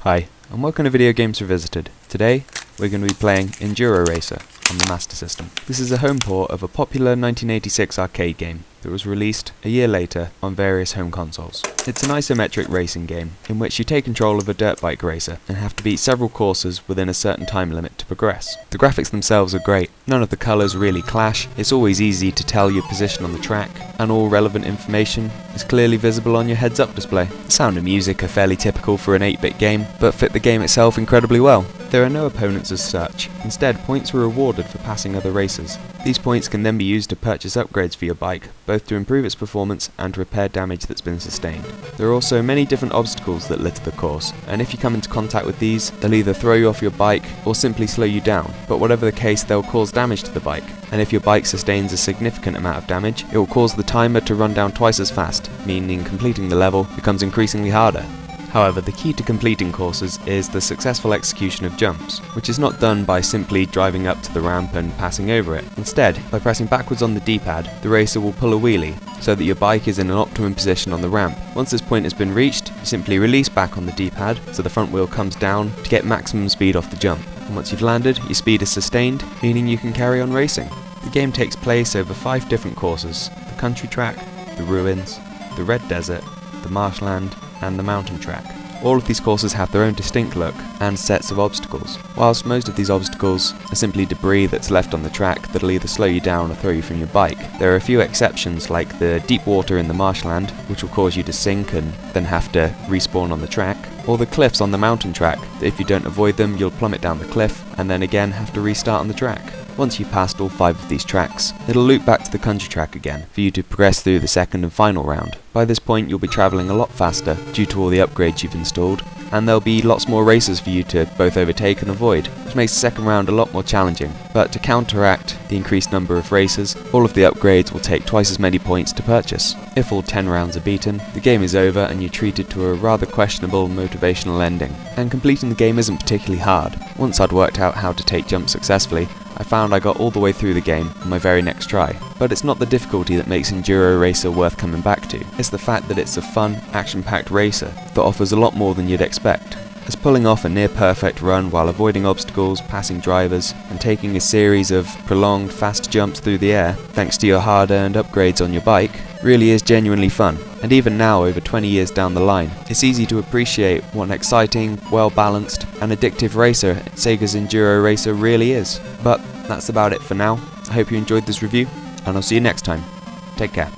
Hi, and welcome to Video Games Revisited. Today, we're going to be playing Enduro Racer on the Master System. This is a home port of a popular 1986 arcade game that was released a year later on various home consoles. It's an isometric racing game in which you take control of a dirt bike racer and have to beat several courses within a certain time limit to progress. The graphics themselves are great, none of the colours really clash, it's always easy to tell your position on the track, and all relevant information is clearly visible on your heads-up display. The sound and music are fairly typical for an 8-bit game, but fit the game itself incredibly well. There are no opponents as such, instead points are rewarded for passing other racers. These points can then be used to purchase upgrades for your bike, both to improve its performance and to repair damage that's been sustained. There are also many different obstacles that litter the course, and if you come into contact with these, they'll either throw you off your bike or simply slow you down, but whatever the case, they'll cause damage to the bike, and if your bike sustains a significant amount of damage, it will cause the timer to run down twice as fast, meaning completing the level becomes increasingly harder. However, the key to completing courses is the successful execution of jumps, which is not done by simply driving up to the ramp and passing over it. Instead, by pressing backwards on the D-pad, the racer will pull a wheelie, so that your bike is in an optimum position on the ramp. Once this point has been reached, you simply release back on the D-pad, so the front wheel comes down to get maximum speed off the jump. And once you've landed, your speed is sustained, meaning you can carry on racing. The game takes place over 5 different courses: the country track, the ruins, the red desert, the marshland, and the mountain track. All of these courses have their own distinct look and sets of obstacles. Whilst most of these obstacles are simply debris that's left on the track that'll either slow you down or throw you from your bike, there are a few exceptions like the deep water in the marshland, which will cause you to sink and then have to respawn on the track, or the cliffs on the mountain track, that if you don't avoid them you'll plummet down the cliff and then again have to restart on the track. Once you've passed all 5 of these tracks, it'll loop back to the country track again for you to progress through the second and final round. By this point you'll be travelling a lot faster due to all the upgrades you've installed, and there'll be lots more racers for you to both overtake and avoid, which makes the second round a lot more challenging. But to counteract the increased number of racers, all of the upgrades will take twice as many points to purchase. If all 10 rounds are beaten, the game is over and you're treated to a rather questionable motivational ending. And completing the game isn't particularly hard. Once I'd worked out how to take jumps successfully, I found I got all the way through the game on my very next try. But it's not the difficulty that makes Enduro Racer worth coming back to, it's the fact that it's a fun, action-packed racer that offers a lot more than you'd expect. As pulling off a near-perfect run while avoiding obstacles, passing drivers, and taking a series of prolonged, fast jumps through the air, thanks to your hard-earned upgrades on your bike, really is genuinely fun. And even now, over 20 years down the line, it's easy to appreciate what an exciting, well-balanced, and addictive racer Sega's Enduro Racer really is. But that's about it for now. I hope you enjoyed this review, and I'll see you next time. Take care.